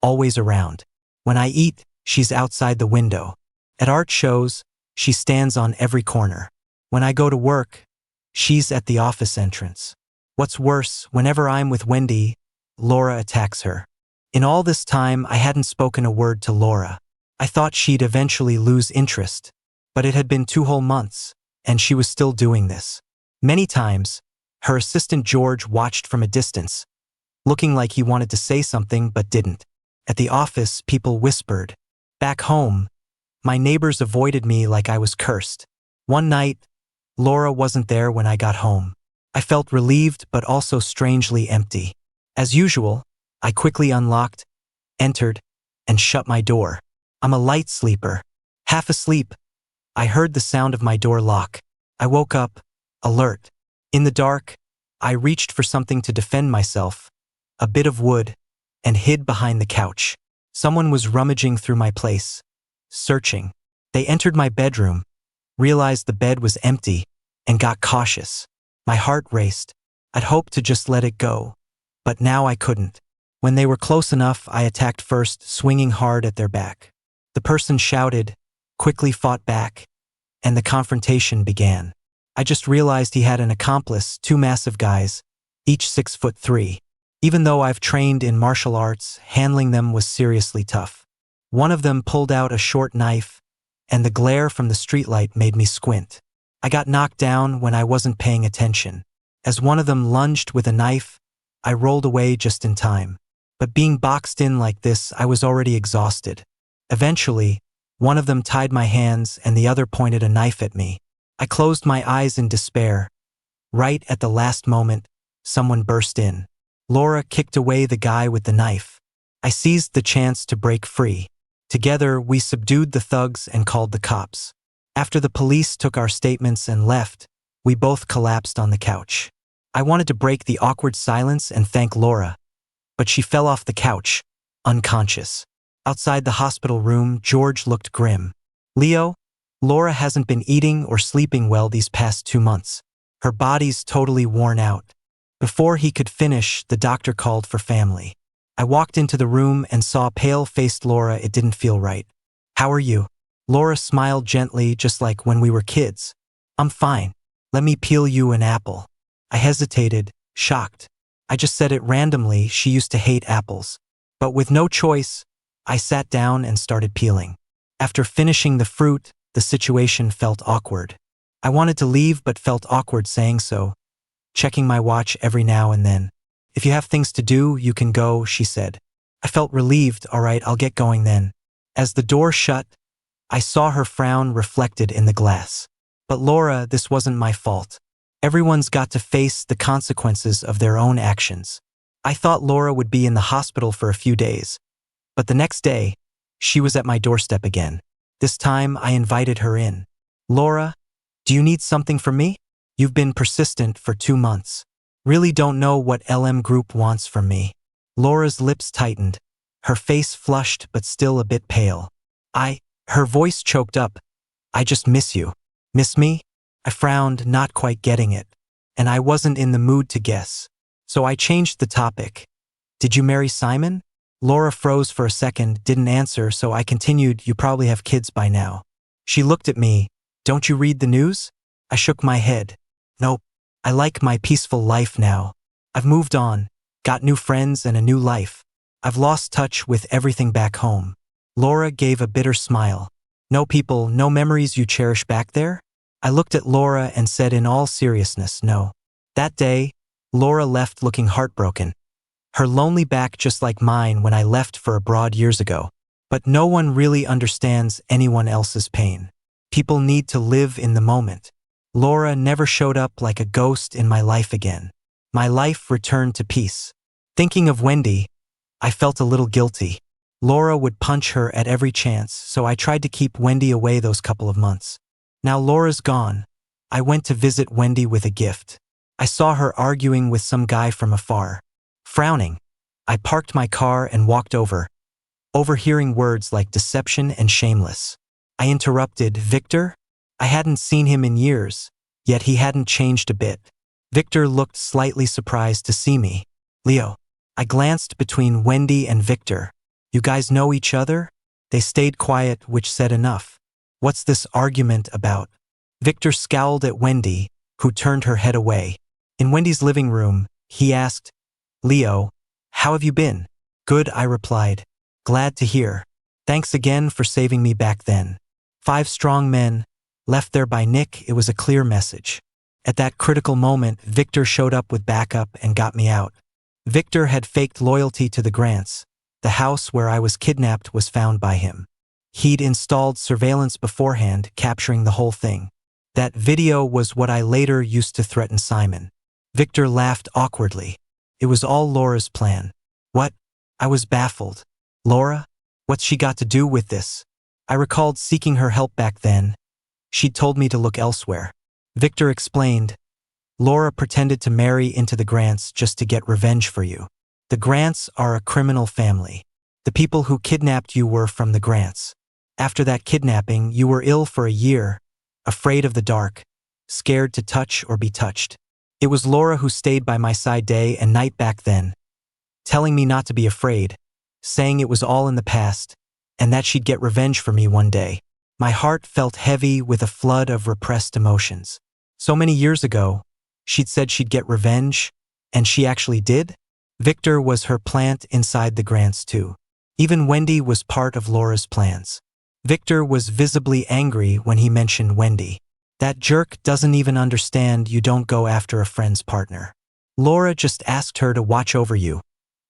always around. When I eat, she's outside the window. At art shows, she stands on every corner. When I go to work, she's at the office entrance. What's worse, whenever I'm with Wendy, Laura attacks her. In all this time, I hadn't spoken a word to Laura. I thought she'd eventually lose interest. But it had been 2 whole months, and she was still doing this. Many times, her assistant George watched from a distance, looking like he wanted to say something but didn't. At the office, people whispered. Back home, my neighbors avoided me like I was cursed. One night, Laura wasn't there when I got home. I felt relieved but also strangely empty. As usual, I quickly unlocked, entered, and shut my door. I'm a light sleeper. Half asleep, I heard the sound of my door lock. I woke up, alert. In the dark, I reached for something to defend myself, a bit of wood, and hid behind the couch. Someone was rummaging through my place, searching. They entered my bedroom, realized the bed was empty, and got cautious. My heart raced. I'd hoped to just let it go, but now I couldn't. When they were close enough, I attacked first, swinging hard at their back. The person shouted, quickly fought back, and the confrontation began. I just realized he had an accomplice, 2 massive guys, each 6'3". Even though I've trained in martial arts, handling them was seriously tough. One of them pulled out a short knife, and the glare from the streetlight made me squint. I got knocked down when I wasn't paying attention. As one of them lunged with a knife, I rolled away just in time. But being boxed in like this, I was already exhausted. Eventually, one of them tied my hands and the other pointed a knife at me. I closed my eyes in despair. Right at the last moment, someone burst in. Laura kicked away the guy with the knife. I seized the chance to break free. Together, we subdued the thugs and called the cops. After the police took our statements and left, we both collapsed on the couch. I wanted to break the awkward silence and thank Laura, but she fell off the couch, unconscious. Outside the hospital room, George looked grim. Leo, Laura hasn't been eating or sleeping well these past 2 months. Her body's totally worn out. Before he could finish, the doctor called for family. I walked into the room and saw pale-faced Laura. It didn't feel right. How are you? Laura smiled gently, just like when we were kids. I'm fine. Let me peel you an apple. I hesitated, shocked. I just said it randomly. She used to hate apples. But with no choice, I sat down and started peeling. After finishing the fruit, the situation felt awkward. I wanted to leave but felt awkward saying so, checking my watch every now and then. If you have things to do, you can go, she said. I felt relieved. All right, I'll get going then. As the door shut, I saw her frown reflected in the glass. But Laura, this wasn't my fault. Everyone's got to face the consequences of their own actions. I thought Laura would be in the hospital for a few days, but the next day, she was at my doorstep again. This time, I invited her in. Laura, do you need something from me? You've been persistent for 2 months. Really don't know what LM Group wants from me. Laura's lips tightened, her face flushed but still a bit pale. Her voice choked up. I just miss you. Miss me? I frowned, not quite getting it. And I wasn't in the mood to guess. So I changed the topic. Did you marry Simon? Laura froze for a second, didn't answer, so I continued, you probably have kids by now. She looked at me. Don't you read the news? I shook my head. Nope. I like my peaceful life now. I've moved on, got new friends and a new life. I've lost touch with everything back home. Laura gave a bitter smile. No people, no memories you cherish back there? I looked at Laura and said in all seriousness, no. That day, Laura left looking heartbroken. Her lonely back just like mine when I left for abroad years ago. But no one really understands anyone else's pain. People need to live in the moment. Laura never showed up like a ghost in my life again. My life returned to peace. Thinking of Wendy, I felt a little guilty. Laura would punch her at every chance, so I tried to keep Wendy away those couple of months. Now Laura's gone. I went to visit Wendy with a gift. I saw her arguing with some guy from afar. Frowning, I parked my car and walked over, overhearing words like deception and shameless. I interrupted, Victor? I hadn't seen him in years, yet he hadn't changed a bit. Victor looked slightly surprised to see me. Leo. I glanced between Wendy and Victor. You guys know each other? They stayed quiet, which said enough. What's this argument about? Victor scowled at Wendy, who turned her head away. In Wendy's living room, he asked, Leo, how have you been? Good, I replied. Glad to hear. Thanks again for saving me back then. 5 strong men, left there by Nick, it was a clear message. At that critical moment, Victor showed up with backup and got me out. Victor had faked loyalty to the Grants. The house where I was kidnapped was found by him. He'd installed surveillance beforehand, capturing the whole thing. That video was what I later used to threaten Simon. Victor laughed awkwardly. It was all Laura's plan. What? I was baffled. Laura? What's she got to do with this? I recalled seeking her help back then. She'd told me to look elsewhere. Victor explained. Laura pretended to marry into the Grants just to get revenge for you. The Grants are a criminal family. The people who kidnapped you were from the Grants. After that kidnapping, you were ill for a year, afraid of the dark, scared to touch or be touched. It was Laura who stayed by my side day and night back then, telling me not to be afraid, saying it was all in the past, and that she'd get revenge for me one day. My heart felt heavy with a flood of repressed emotions. So many years ago, she'd said she'd get revenge, and she actually did? Victor was her plant inside the Grants too. Even Wendy was part of Laura's plans. Victor was visibly angry when he mentioned Wendy. That jerk doesn't even understand you don't go after a friend's partner. Laura just asked her to watch over you.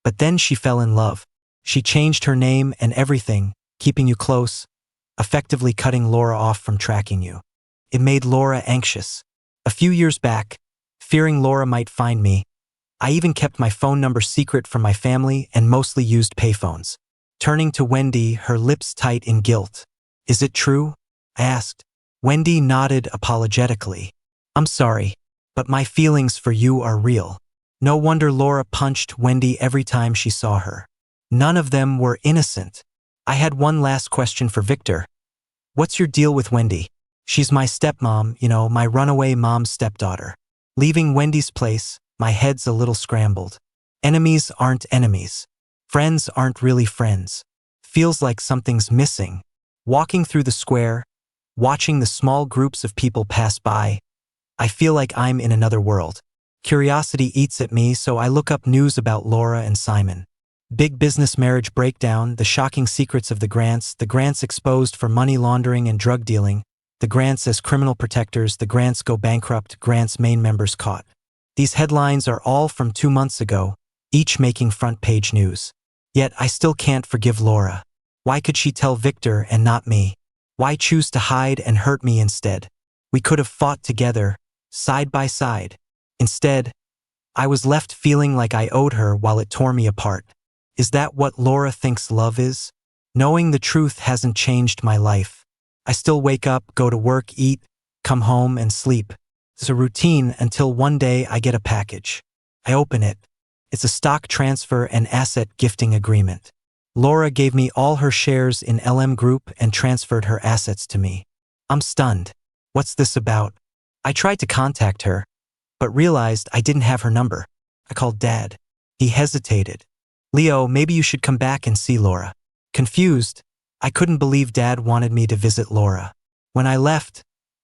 But then she fell in love. She changed her name and everything, keeping you close, effectively cutting Laura off from tracking you. It made Laura anxious. A few years back, fearing Laura might find me, I even kept my phone number secret from my family and mostly used payphones. Turning to Wendy, her lips tight in guilt. Is it true? I asked. Wendy nodded apologetically. I'm sorry, but my feelings for you are real. No wonder Laura punched Wendy every time she saw her. None of them were innocent. I had one last question for Victor. What's your deal with Wendy? She's my stepmom, my runaway mom's stepdaughter. Leaving Wendy's place, my head's a little scrambled. Enemies aren't enemies. Friends aren't really friends. Feels like something's missing. Walking through the square, watching the small groups of people pass by, I feel like I'm in another world. Curiosity eats at me, so I look up news about Laura and Simon. Big business marriage breakdown, the shocking secrets of the Grants exposed for money laundering and drug dealing, the Grants as criminal protectors, the Grants go bankrupt, Grants main members caught. These headlines are all from 2 months ago, each making front-page news. Yet I still can't forgive Laura. Why could she tell Victor and not me? Why choose to hide and hurt me instead? We could have fought together, side by side. Instead, I was left feeling like I owed her while it tore me apart. Is that what Laura thinks love is? Knowing the truth hasn't changed my life. I still wake up, go to work, eat, come home, and sleep. It's a routine until one day I get a package. I open it. It's a stock transfer and asset gifting agreement. Laura gave me all her shares in LM Group and transferred her assets to me. I'm stunned. What's this about? I tried to contact her, but realized I didn't have her number. I called Dad. He hesitated. Leo, maybe you should come back and see Laura. Confused, I couldn't believe Dad wanted me to visit Laura. When I left,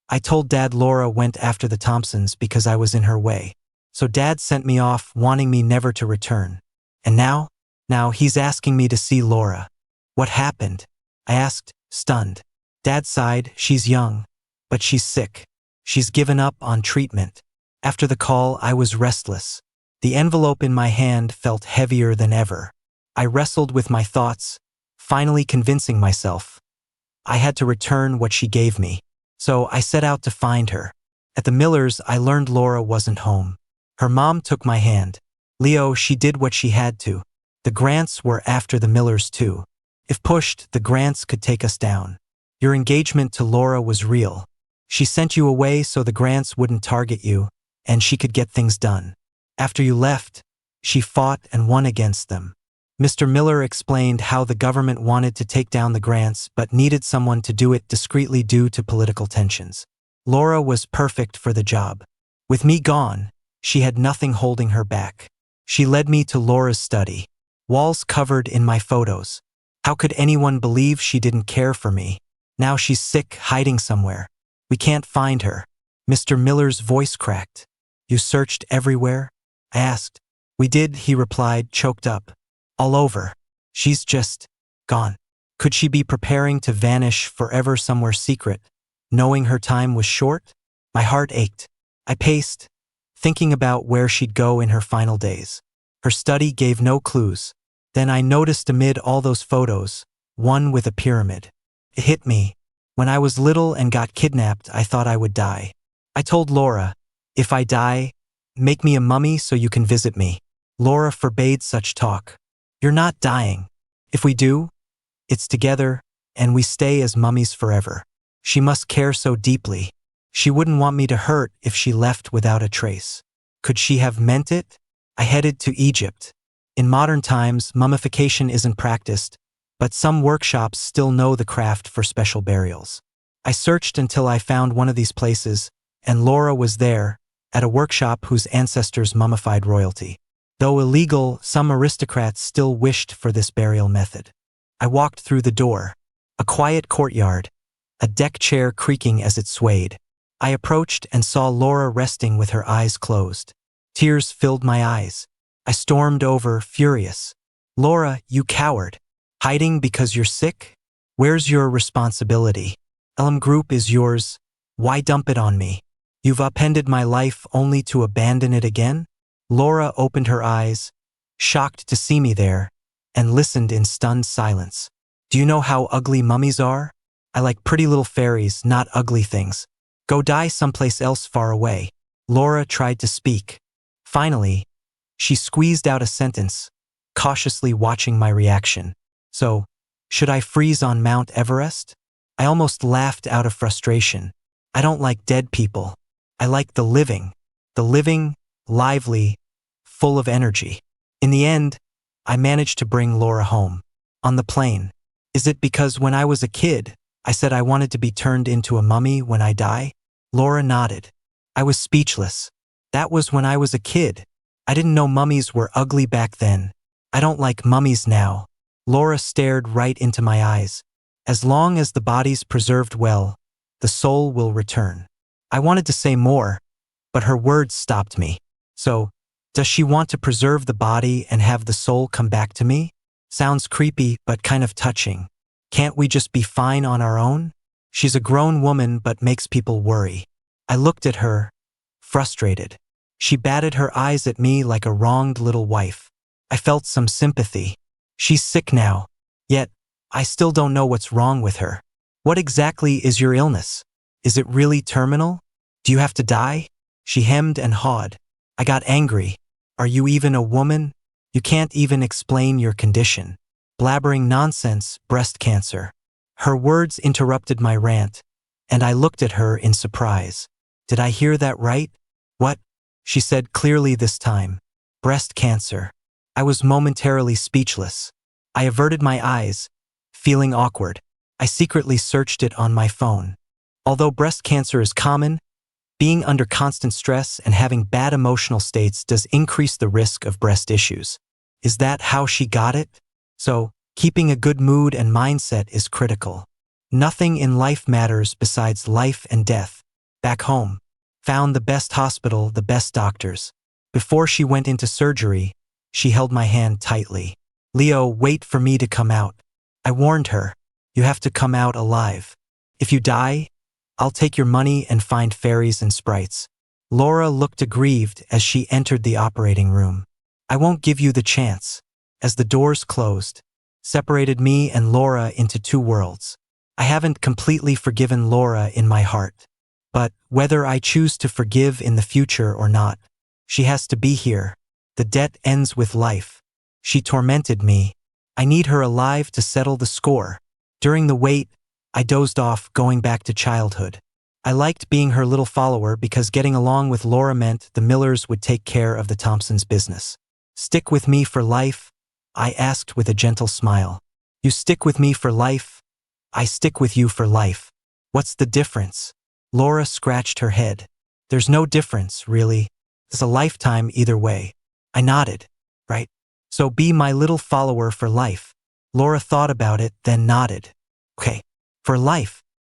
I told Dad Laura went after the Thompsons because I was in her way. So Dad sent me off, wanting me never to return. And now he's asking me to see Laura. What happened? I asked, stunned. Dad sighed. She's young, but she's sick. She's given up on treatment. After the call, I was restless. The envelope in my hand felt heavier than ever. I wrestled with my thoughts, finally convincing myself I had to return what she gave me. So I set out to find her. At the Millers, I learned Laura wasn't home. Her mom took my hand. Leo, she did what she had to. The Grants were after the Millers too. If pushed, the Grants could take us down. Your engagement to Laura was real. She sent you away so the Grants wouldn't target you, and she could get things done. After you left, she fought and won against them. Mr. Miller explained how the government wanted to take down the Grants but needed someone to do it discreetly due to political tensions. Laura was perfect for the job. With me gone, she had nothing holding her back. She led me to Laura's study. Walls covered in my photos. How could anyone believe she didn't care for me? Now she's sick, hiding somewhere. We can't find her. Mr. Miller's voice cracked. You searched everywhere? I asked. We did, he replied, choked up. All over. She's just gone. Could she be preparing to vanish forever somewhere secret, knowing her time was short? My heart ached. I paced, thinking about where she'd go in her final days. Her study gave no clues. Then I noticed amid all those photos, one with a pyramid. It hit me. When I was little and got kidnapped, I thought I would die. I told Laura, if I die, make me a mummy so you can visit me. Laura forbade such talk. You're not dying. If we do, it's together, and we stay as mummies forever. She must care so deeply. She wouldn't want me to hurt if she left without a trace. Could she have meant it? I headed to Egypt. In modern times, mummification isn't practiced, but some workshops still know the craft for special burials. I searched until I found one of these places, and Laura was there, at a workshop whose ancestors mummified royalty. Though illegal, some aristocrats still wished for this burial method. I walked through the door. A quiet courtyard, a deck chair creaking as it swayed. I approached and saw Laura resting with her eyes closed. Tears filled my eyes. I stormed over, furious. Laura, you coward. Hiding because you're sick? Where's your responsibility? Group is yours. Why dump it on me? You've upended my life only to abandon it again? Laura opened her eyes, shocked to see me there, and listened in stunned silence. Do you know how ugly mummies are? I like pretty little fairies, not ugly things. Go die someplace else far away. Laura tried to speak. Finally, she squeezed out a sentence, cautiously watching my reaction. So, should I freeze on Mount Everest? I almost laughed out of frustration. I don't like dead people. I like the living, lively, full of energy. In the end, I managed to bring Laura home. On the plane. Is it because when I was a kid, I said I wanted to be turned into a mummy when I die? Laura nodded. I was speechless. That was when I was a kid. I didn't know mummies were ugly back then. I don't like mummies now. Laura stared right into my eyes. As long as the body's preserved well, the soul will return. I wanted to say more, but her words stopped me. So, does she want to preserve the body and have the soul come back to me? Sounds creepy, but kind of touching. Can't we just be fine on our own? She's a grown woman but makes people worry. I looked at her, frustrated. She batted her eyes at me like a wronged little wife. I felt some sympathy. She's sick now, yet I still don't know what's wrong with her. What exactly is your illness? Is it really terminal? Do you have to die? She hemmed and hawed. I got angry. Are you even a woman? You can't even explain your condition. Blabbering nonsense, breast cancer. Her words interrupted my rant, and I looked at her in surprise. Did I hear that right? What? She said clearly this time. Breast cancer. I was momentarily speechless. I averted my eyes, feeling awkward. I secretly searched it on my phone. Although breast cancer is common, being under constant stress and having bad emotional states does increase the risk of breast issues. Is that how she got it? So, keeping a good mood and mindset is critical. Nothing in life matters besides life and death. Back home. Found the best hospital, the best doctors. Before she went into surgery, she held my hand tightly. Leo, wait for me to come out. I warned her. You have to come out alive. If you die, I'll take your money and find fairies and sprites. Laura looked aggrieved as she entered the operating room. I won't give you the chance. As the doors closed, separated me and Laura into two worlds. I haven't completely forgiven Laura in my heart. But whether I choose to forgive in the future or not, she has to be here. The debt ends with life. She tormented me. I need her alive to settle the score. During the wait, I dozed off, going back to childhood. I liked being her little follower because getting along with Laura meant the Millers would take care of the Thompsons' business. Stick with me for life? I asked with a gentle smile. You stick with me for life? I stick with you for life. What's the difference? Laura scratched her head. There's no difference, really. It's a lifetime either way. I nodded. Right. So be my little follower for life. Laura thought about it, then nodded. Okay. For life.